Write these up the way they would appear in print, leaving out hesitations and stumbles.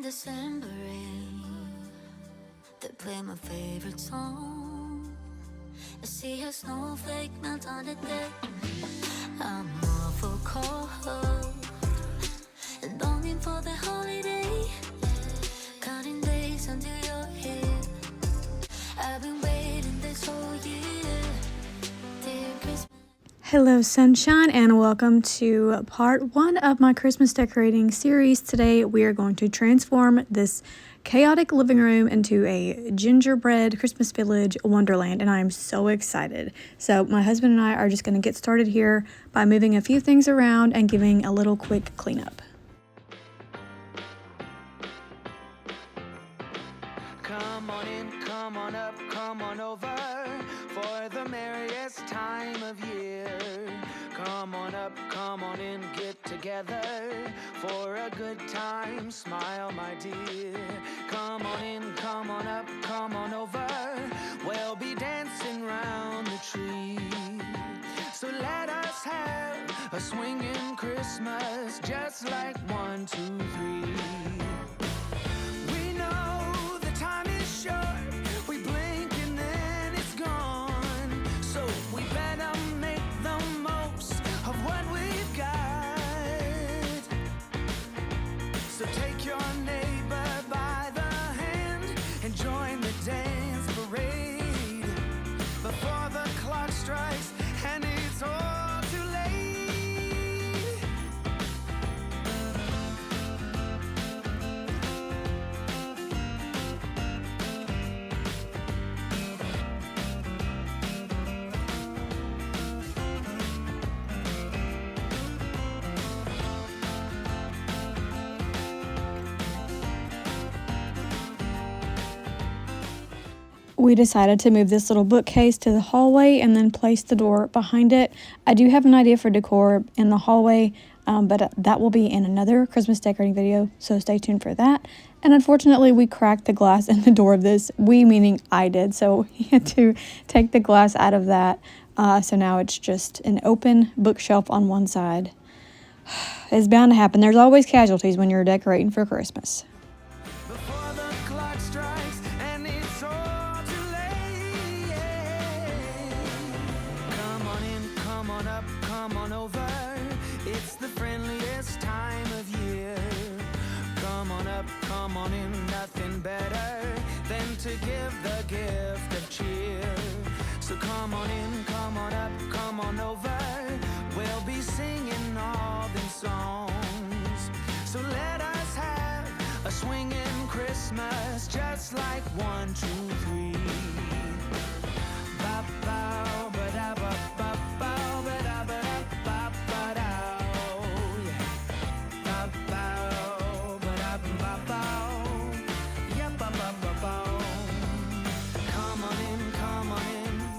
December rain, they play my favorite song. I see a snowflake melt on the deck. I'm awful cold and longing for the holiday, counting days until you're here. I've been waiting this whole year. Dear Christmas. Hello sunshine, and welcome to part 1 of my Christmas decorating series. Today we are going to transform this chaotic living room into a gingerbread Christmas village wonderland, and I am so excited. So my husband and I are just going to get started here by moving a few things around and giving a little quick cleanup. Come on in, come on up, come on over for the merriest time of year. Come on up, come on in, get together for a good time. Smile, my dear. Come on in, come on up, come on over. We'll be dancing round the tree. So let us have a swinging Christmas, just like 1, 2, 3. We know the time is short, we blink and then it's gone. So we better make the most of what we've got. So take your neighbor by the hand and join the dance parade before the clock strikes and it's all too late. We decided to move this little bookcase to the hallway and then place the door behind it. I do have an idea for decor in the hallway, but that will be in another Christmas decorating video, so stay tuned for that. And unfortunately, we cracked the glass in the door of this. We meaning I did, so we had to take the glass out of that. So now it's just an open bookshelf on one side. It's bound to happen. There's always casualties when you're decorating for Christmas. Before the clock strikes and it's all too late. Come on in, come on up, come on over. It's the friendliest time of year. Come on up, come on in, nothing better than to give the gift of cheer. So come on in, come on up, come on over. We'll be singing all them songs. So let us have a swinging Christmas, just like 1, 2, 3. Ba ba ba da ba ba ba ba da ba da ba ba da. Ba ba ba da ba ba. Yeah, ba ba ba ba. Come on in,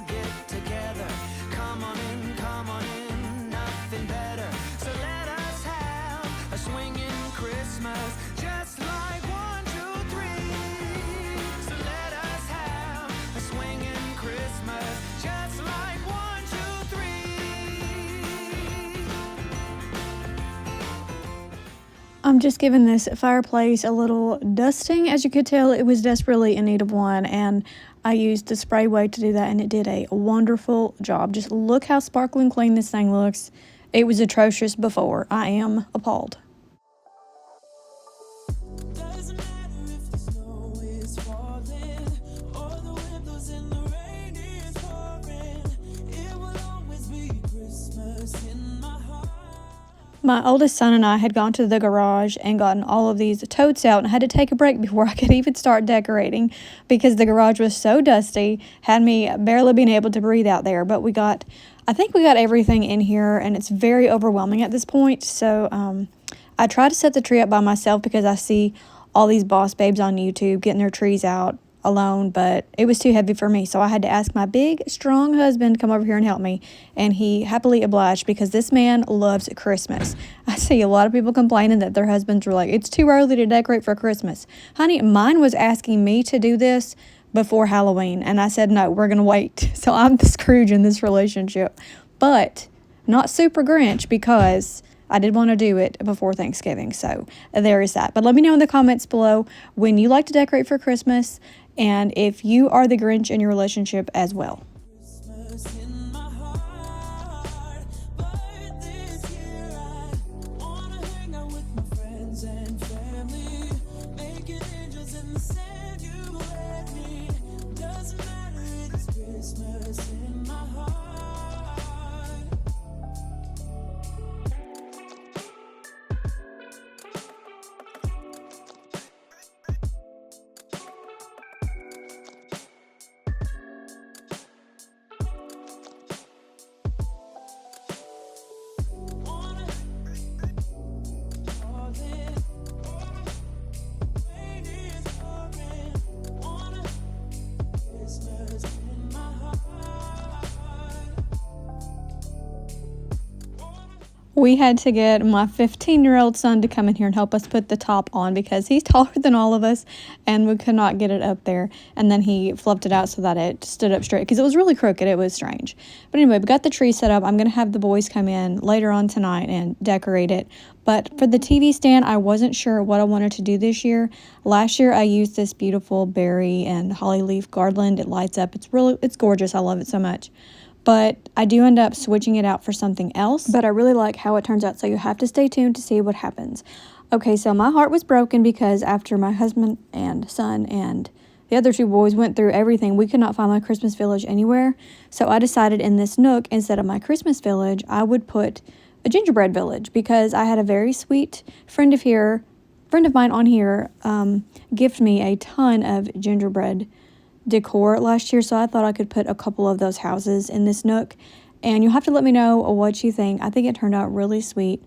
get together. Come on in, nothing better. So let us have a swinging Christmas, just like 1, 2, 3. So let us have a swinging Christmas, just like 1, 2, 3. I'm just giving this fireplace a little dusting. As you could tell, it was desperately in need of one, and I used the spray weight to do that, and it did a wonderful job. Just look how sparkling clean this thing looks. It was atrocious before. I am appalled. Doesn't matter if the snow is falling or the wind blows and the rain is pouring. It will always be Christmas in my heart. My oldest son and I had gone to the garage and gotten all of these totes out, and I had to take a break before I could even start decorating because the garage was so dusty, had me barely being able to breathe out there. But I think we got everything in here, and it's very overwhelming at this point. So I try to set the tree up by myself because I see all these boss babes on YouTube getting their trees out alone, but it was too heavy for me, so I had to ask my big strong husband to come over here and help me, and he happily obliged because this man loves Christmas. I see a lot of people complaining that their husbands were like, it's too early to decorate for Christmas. Honey, mine was asking me to do this before Halloween, and I said no, we're gonna wait. So I'm the Scrooge in this relationship, but not super Grinch because I did want to do it before Thanksgiving, so there is that. But let me know in the comments below when you like to decorate for Christmas and if you are the Grinch in your relationship as well. Christmas in my heart, but this year I wanna hang out with my friends and family, making angels in the sand. You let me, doesn't matter, it's Christmas in my heart. We had to get my 15-year-old son to come in here and help us put the top on because he's taller than all of us and we could not get it up there. And then he flipped it out so that it stood up straight because it was really crooked. It was strange. But anyway, we got the tree set up. I'm going to have the boys come in later on tonight and decorate it. But for the TV stand, I wasn't sure what I wanted to do this year. Last year, I used this beautiful berry and holly leaf garland. It lights up. It's gorgeous. I love it so much. But I do end up switching it out for something else. But I really like how it turns out, so you have to stay tuned to see what happens. Okay, so my heart was broken because after my husband and son and the other two boys went through everything, we could not find my Christmas village anywhere. So I decided in this nook, instead of my Christmas village, I would put a gingerbread village because I had a very sweet friend of mine on here gift me a ton of gingerbread decor last year, so I thought I could put a couple of those houses in this nook, and you'll have to let me know what you think. I think it turned out really sweet,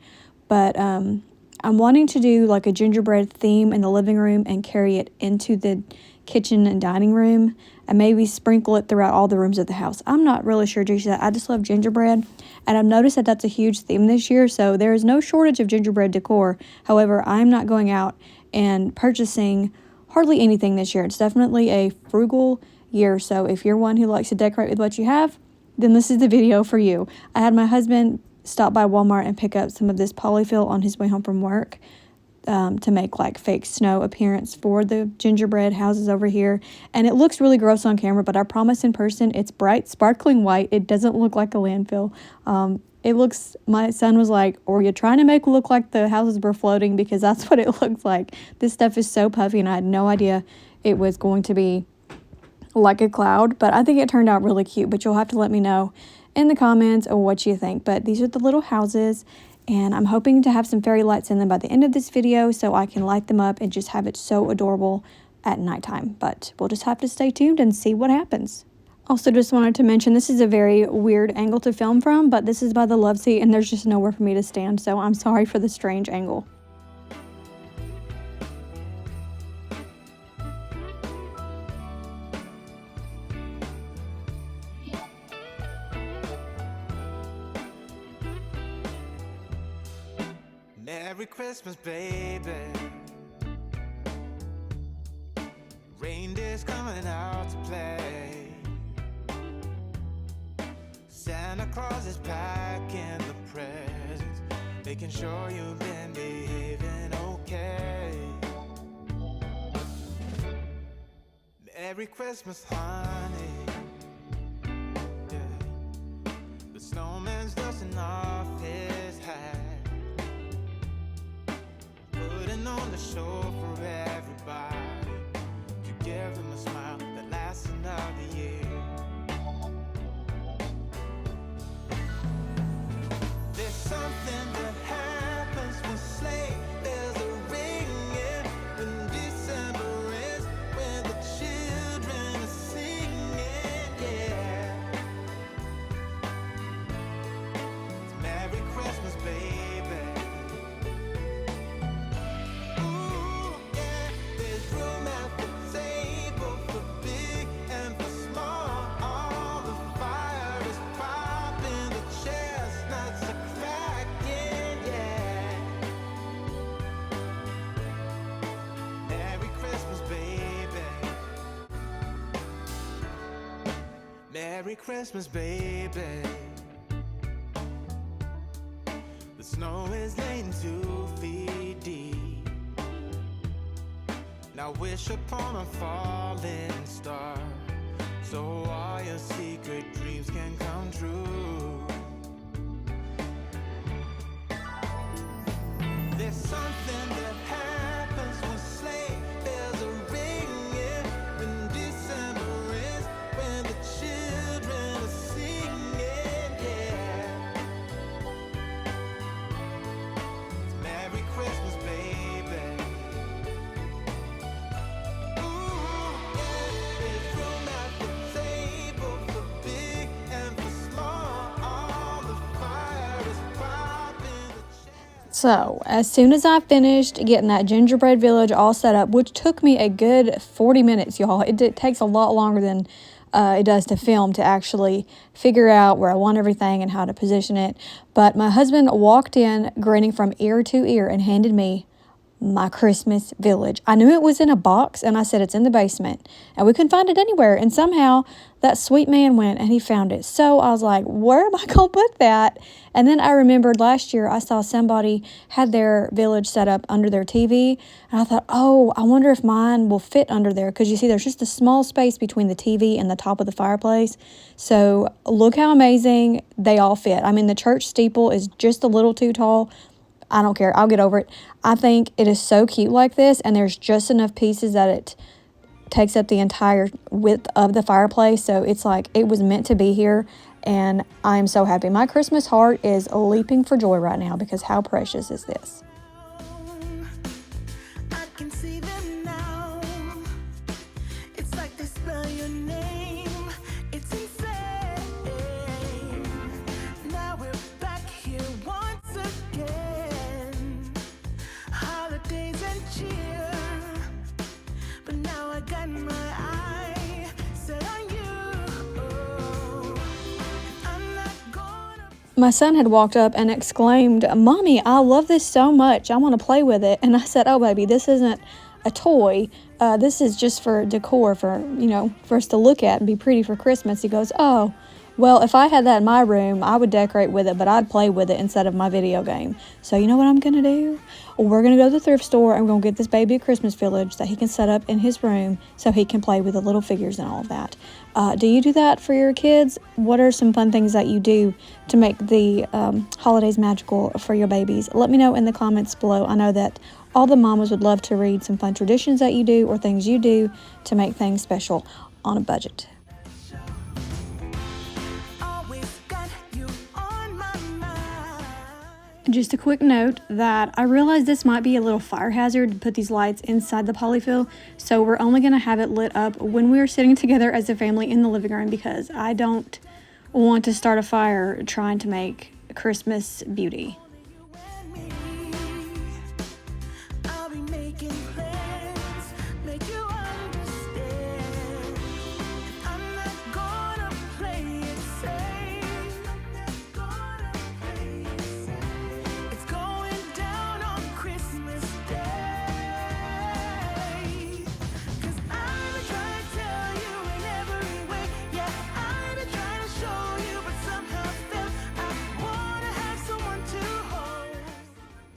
but I'm wanting to do like a gingerbread theme in the living room and carry it into the kitchen and dining room and maybe sprinkle it throughout all the rooms of the house. I'm not really sure just yet. I just love gingerbread, and I've noticed that that's a huge theme this year, so there is no shortage of gingerbread decor. However, I'm not going out and purchasing hardly anything this year. It's definitely a frugal year, so if you're one who likes to decorate with what you have, then this is the video for you. I had my husband stop by Walmart and pick up some of this polyfill on his way home from work to make like fake snow appearance for the gingerbread houses over here, and it looks really gross on camera, but I promise in person it's bright sparkling white. It doesn't look like a landfill. My son was like, "Or you're trying to make it look like the houses were floating," because that's what it looks like. This stuff is so puffy, and I had no idea it was going to be like a cloud, but I think it turned out really cute. But you'll have to let me know in the comments what you think. But these are the little houses, and I'm hoping to have some fairy lights in them by the end of this video so I can light them up and just have it so adorable at nighttime. But we'll just have to stay tuned and see what happens. Also, just wanted to mention, this is a very weird angle to film from, but this is by the love seat, and there's just nowhere for me to stand, so I'm sorry for the strange angle. Merry Christmas, baby. Reindeer's coming out to play. Santa Claus is packing the presents, making sure you've been behaving okay. Merry Christmas, honey. Yeah. The snowman's dusting off his hat, putting on the show for everybody, to give them a smile that lasts another year. There's something that happens when sleigh bells are ringing, when December ends, when the children are singing, yeah. It's Merry Christmas, baby. Ooh, yeah. There's room at the table for big and for small. All the fire is popping, the chestnuts are cracking, yeah. Merry Christmas, baby. Merry Christmas, baby. The snow is is laying 2 feet deep. Now wish upon a falling star, so all your secret dreams can come true. There's something that happens when sleigh bells are ringing, when December is, when the children are singing, yeah. It's Merry Christmas, baby. Ooh, yeah. There's room at the table for big and for small. All the fire is popping. So, as soon as I finished getting that gingerbread village all set up, which took me a good 40 minutes, y'all. It takes a lot longer than it does to film to actually figure out where I want everything and how to position it. But my husband walked in grinning from ear to ear and handed me my Christmas village. I knew it was in a box, and I said it's in the basement, and we couldn't find it anywhere. And somehow that sweet man went and he found it. So I was like, where am I gonna put that? And then I remembered last year I saw somebody had their village set up under their TV, and I thought, oh, I wonder if mine will fit under there, because you see there's just a small space between the TV and the top of the fireplace. So look how amazing they all fit. I mean, the church steeple is just a little too tall. I don't care. I'll get over it. I think it is so cute like this, and there's just enough pieces that it takes up the entire width of the fireplace. So it's like it was meant to be here, and I'm so happy. My Christmas heart is leaping for joy right now, because how precious is this? I can see them now. It's like they spell your name. It's insane. Now we're back here once again. Holidays and cheer. But now I got my eye set on you. I'm not gonna. My son had walked up and exclaimed, "Mommy, I love this so much. I want to play with it." And I said, "Oh, baby, this isn't a toy. This is just for decor, for us to look at and be pretty for Christmas." He goes, "Oh, well, if I had that in my room, I would decorate with it, but I'd play with it instead of my video game. So you know what I'm going to do? We're going to go to the thrift store, and we're going to get this baby a Christmas village that he can set up in his room so he can play with the little figures and all of that." Do you do that for your kids? What are some fun things that you do to make the holidays magical for your babies? Let me know in the comments below. I know that all the mamas would love to read some fun traditions that you do or things you do to make things special on a budget. Just a quick note that I realize this might be a little fire hazard to put these lights inside the polyfill, so we're only going to have it lit up when we're sitting together as a family in the living room, because I don't want to start a fire trying to make Christmas beauty. I'll be making plans, make you understand. I'm not gonna play it safe. I'm not gonna play it safe. It's going down on Christmas Day. 'Cause I've been trying to tell you in every way. Yeah, I've been trying to show you, but somehow felt I wanna have someone to hold.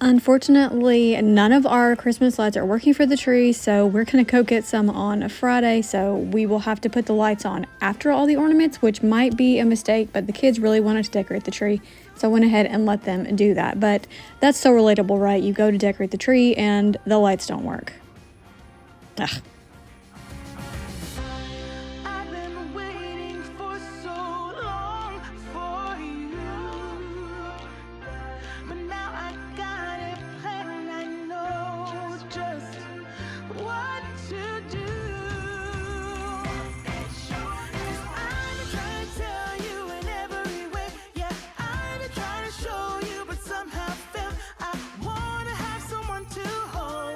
Unfortunately, none of our Christmas lights are working for the tree, so we're going to go get some on a Friday. So we will have to put the lights on after all the ornaments, which might be a mistake, but the kids really wanted to decorate the tree, so I went ahead and let them do that. But that's so relatable, right? You go to decorate the tree and the lights don't work. Ugh. I've been waiting for so long for you, but now I got it planned. I know just what to do. 'Cause I've been trying to tell you in every way. Yeah, I've been trying to show you, but somehow felt I wanna have someone to hold.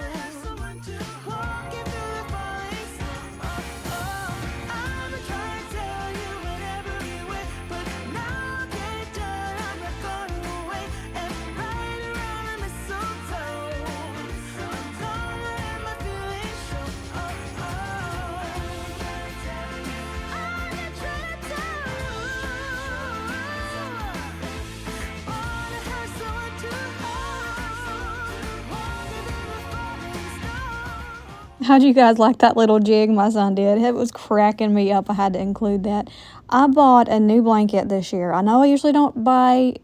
Walking through the How'd you guys like that little jig my son did? It was cracking me up. I had to include that. I bought a new blanket this year. I know I usually don't buy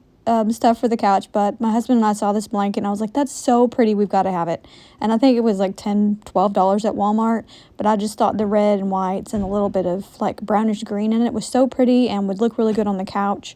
stuff for the couch, but my husband and I saw this blanket and I was like, that's so pretty. We've got to have it. And I think it was like $10, $12 at Walmart, but I just thought the red and whites and a little bit of like brownish green in it was so pretty and would look really good on the couch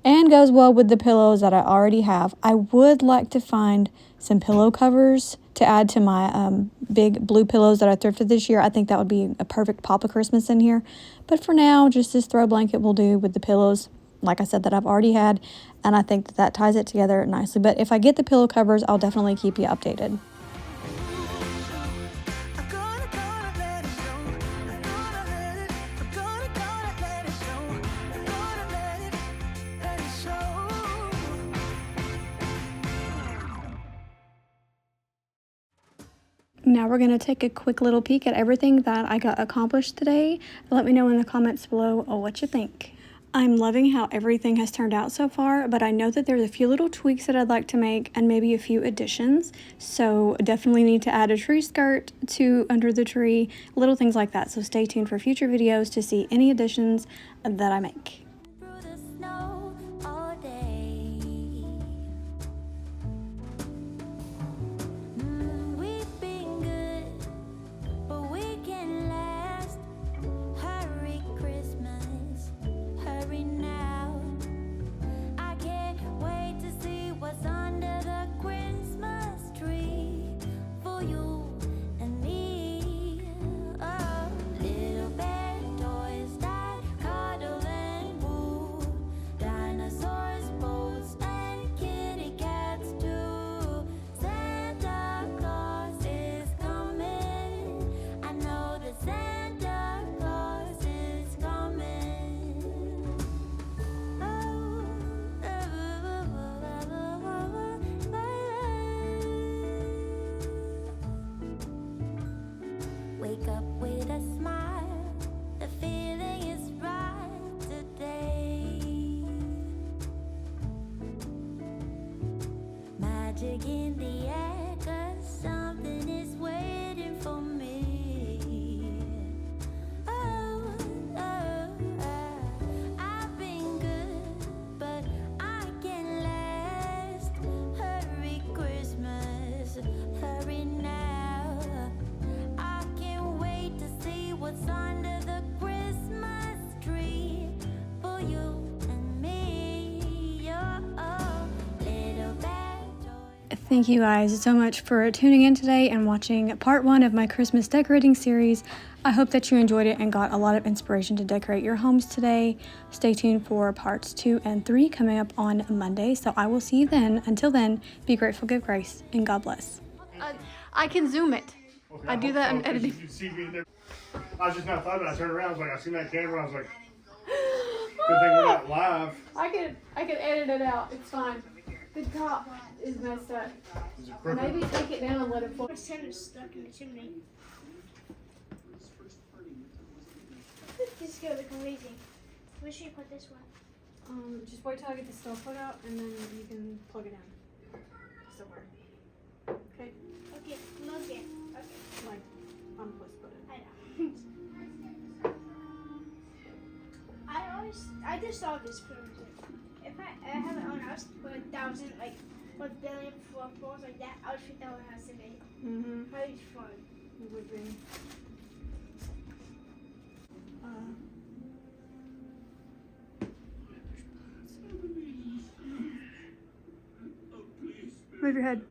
and goes well with the pillows that I already have. I would like to find some pillow covers to add to my big blue pillows that I thrifted this year. I think that would be a perfect pop of Christmas in here. But for now, just this throw blanket will do with the pillows, like I said, that I've already had. And I think that ties it together nicely. But if I get the pillow covers, I'll definitely keep you updated. Now we're going to take a quick little peek at everything that I got accomplished today. Let me know in the comments below what you think. I'm loving how everything has turned out so far, but I know that there's a few little tweaks that I'd like to make and maybe a few additions. So definitely need to add a tree skirt to under the tree, little things like that. So stay tuned for future videos to see any additions that I make. Through the snow all day. We've been good, but we can last. Hurry Christmas, hurry now. I can't wait to see what's under the Christmas tree for you and me. Oh, little bed toys that cuddle and woo, dinosaurs, boats, and kitty cats too. Santa Claus is coming. I know that Santa Claus is coming. Wake up with a smile. The feeling is right today. Magic in the air, 'cause something is waiting for me. Oh, I've been good, but I can last. Hurry Christmas, hurry now. I can't wait to see what's under the Christmas tree for you and me. Oh, little bad toy. Thank you guys so much for tuning in today and watching part 1 of my Christmas decorating series. I hope that you enjoyed it and got a lot of inspiration to decorate your homes today. Stay tuned for parts 2 and 3 coming up on Monday. So I will see you then. Until then, be grateful, give grace, and God bless. I can zoom it. Okay, I do that in editing. You see me there. I was just not thought about it. I turned around, I was like, I seen that camera, I was like, good thing we're not live. I could edit it out. It's fine. The top is messed up. Is it crooked? Maybe take it down and let it fall. My Santa's stuck in the chimney. This is gonna look amazing. Where should you put this one? Just wait till I get the stove put out and then you can plug it in somewhere. Okay? Okay, look it. Okay, Like, I'm supposed to put it. I know. I just saw this proves it. If I have my own house with 1,000, like 1 billion floors like that, I would fit that one house in it. Mm-hmm. How fun. It would be. Move your head.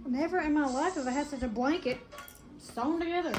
Never in my life have I had such a blanket sewn together.